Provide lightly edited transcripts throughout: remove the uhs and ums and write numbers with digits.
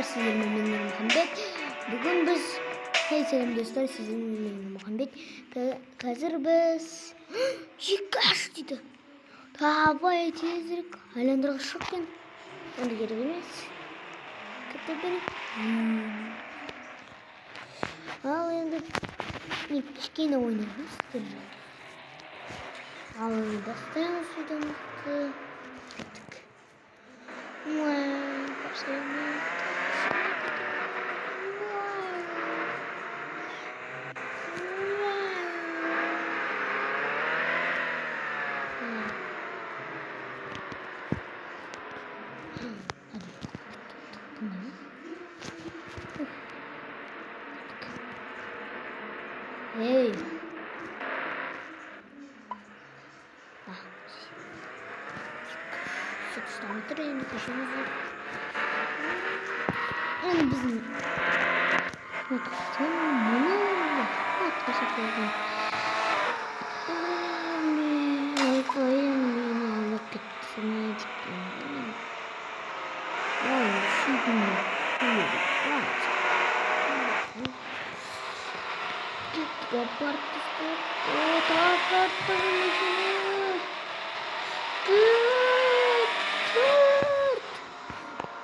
Sizlerle benim Muhammed. Bugün biz selam dostlar, sizin benim Muhammed. Hazır biz Jikaş dedi. Davay tezlik halandırık şokken. Onu gerek емес. Kıta beni. Al енді кішкене ойнаймыз. Ал бастаймыз видеомызды. Hey. Sıçramatır yani kaşımızı. Yani bizim.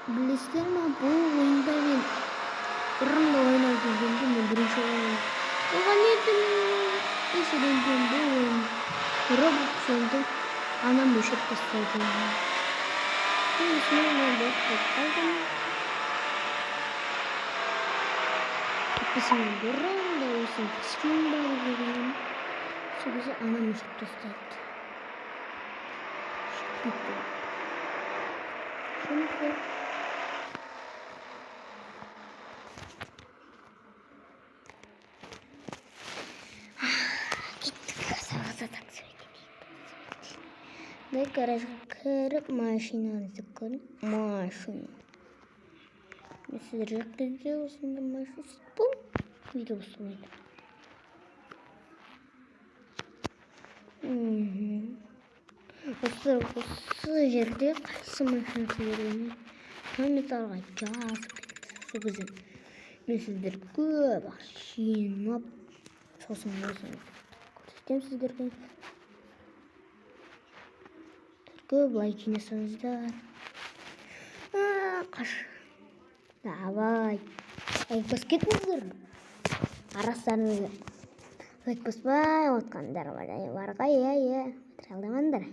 Bilesizler mi bu oyunda ben Irımla oynarken ben birinci oyun. Oğlan yedim. Mesela ben bu oyun Roblox oynadım. Anam boşak gösterdim. Şimdi ismini kaldım. Bizim buram da olsun. İsmini bağlıyorum. Sonra anam boşak gösterdi. Bitti. Şimdi ve garaja kırıp maşinanızı koyun. Maşin. Mesela reklamda olsun da maşin. Bu videosu muydu? Осы жерде қайсы машинасы берген? Комментарийға жазып кетіңіз. Сол кезде мен сіздерге көп ақша жинап, сосын көрсетемін сіздерге. Көп лайк жинасаңыздар. Қаш. Давай. Лайк басып кетіңіздер. Арастарыңызды. Лайк баспай отқандар барға, иә. Алдамаңдар.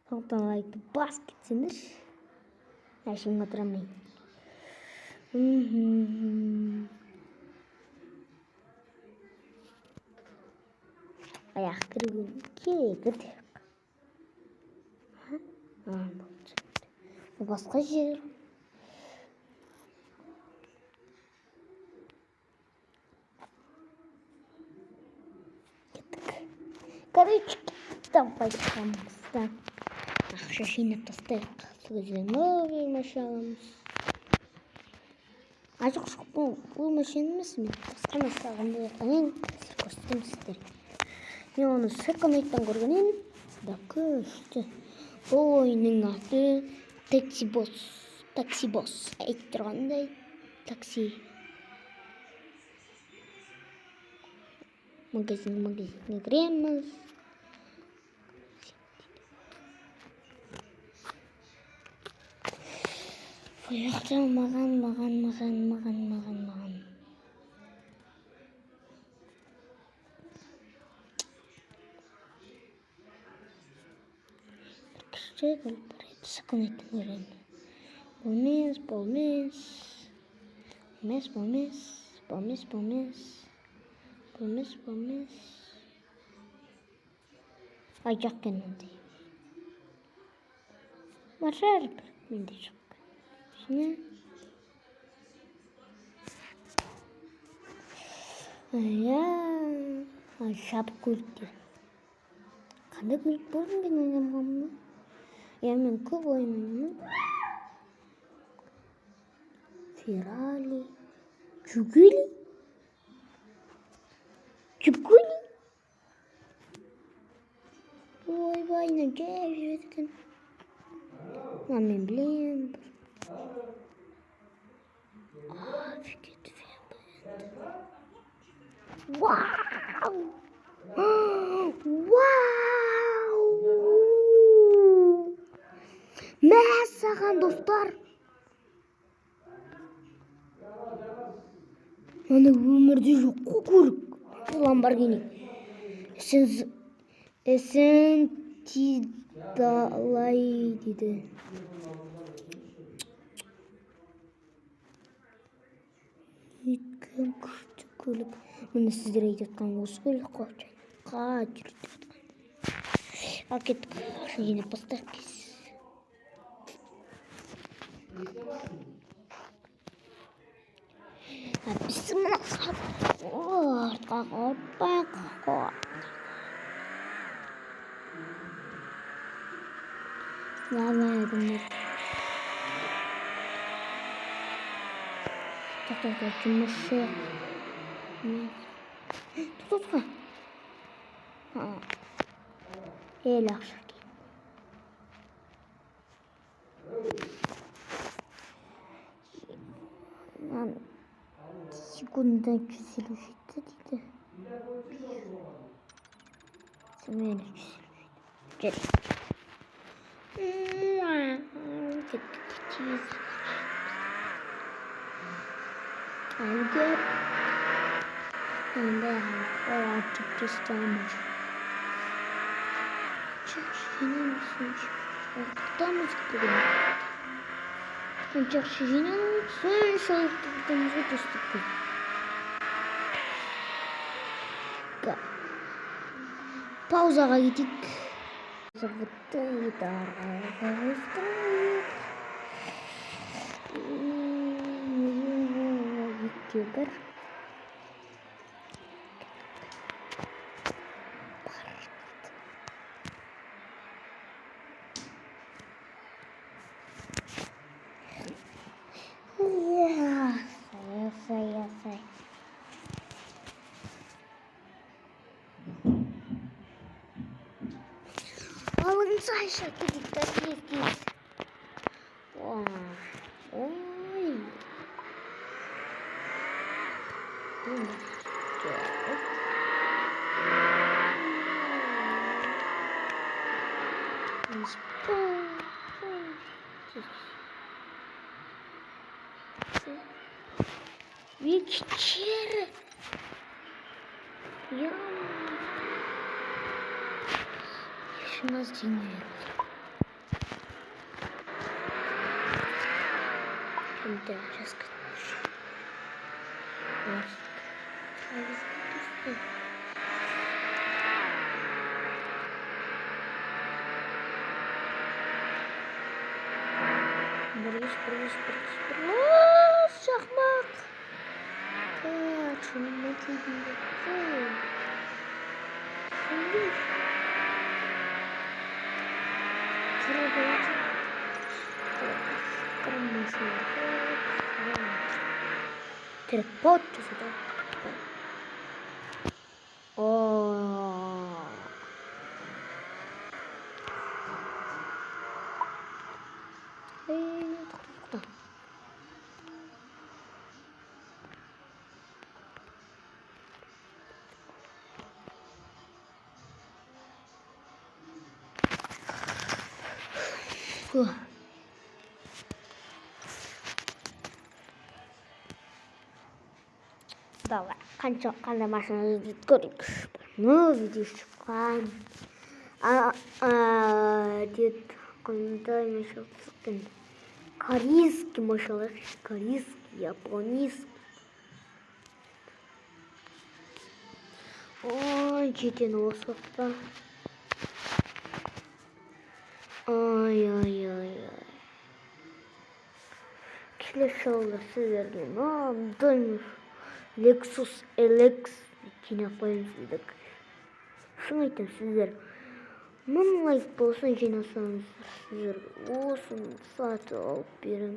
Сондықтан лайкты басып кетсеңдер. Әшейін отырамын. Аяқ кіруін керек. Бұл басқа жер. Короче, давай қамызда ақша жинап тастайық. Сол кезде новый машина аламыз. Жоқ, бұл машина емес, мен басқа машина алған болатынын көрсетемін сіздерге. Мен оны сырқанайттан көрген едім. Да күшті. Бұл ойынның аты Такси босс. Айтып тұрғандай такси. Магазинге кіреміз. Ояқта маған. Кіші бір сықынайттың көрген. Болмес. Ай, жоқ кен ондай. Маршар бір, менде жоқ. Шыны. Жабық көліктер. Қандай көлік болдың мен ойнамағанмын? Мен көп ойнаймын. Феррari. Жигули. Ойбай, не жеп жүреді екен. Мен білем. Вау! Вау! Мә саған достар. Аны өмірде жоқ қой көлік. Ламборгини. Сен тидалай дейді. Өткен күшті көлік. Мұны сіздер айтып жатқан осы көлік қой. Жүріп жатқан. Ал кеттік. Жинап бастайық. Біз мына артқа қойпақ. Давай, адамдар. Тоқтата, жұмысшы. Тоқтатқа. Ел ақша кейін. Секундда 157 дейді. Мен 157. Әлгі енді артып тастаймыз. Жинамыз. Ортамыз бүгін. Жақсы жинамыз. Соншалықты бұтымызға төстік көп. Паузаға кетейік. Бұтты гитараға қойыстырайық. 2-1. Ясай. Алынсай шакетті тез. Ой. Вечер. Şu нас dinliyoruz. Şimdi biraz kıtmış. Şahmak. Şunun ne dediğini. Şimdi. Телепорт сюда. Давай, қандай машинаны көрейік. Видео шыққан. Дед қандай машина шыққан. Корейский машина. Корейский, японский. Ой, жетен осы уақытта. Ой. Келесі жолы сіздерге мынандай Lexus LX жинап қоямыз дедік. Шын айтам, сіздер 1000 лайк болсын жинасаңыз, сіздер осыны сатып алып берем.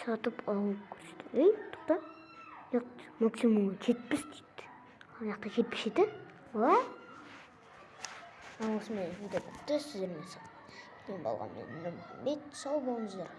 Сатып алып көрсетейін. Тоқта. Максимум 70 дейді. Ана жақта 77. Осымен видео бітті. Сіздермен мен болған мен Мұхаммед, сау болыңыздар.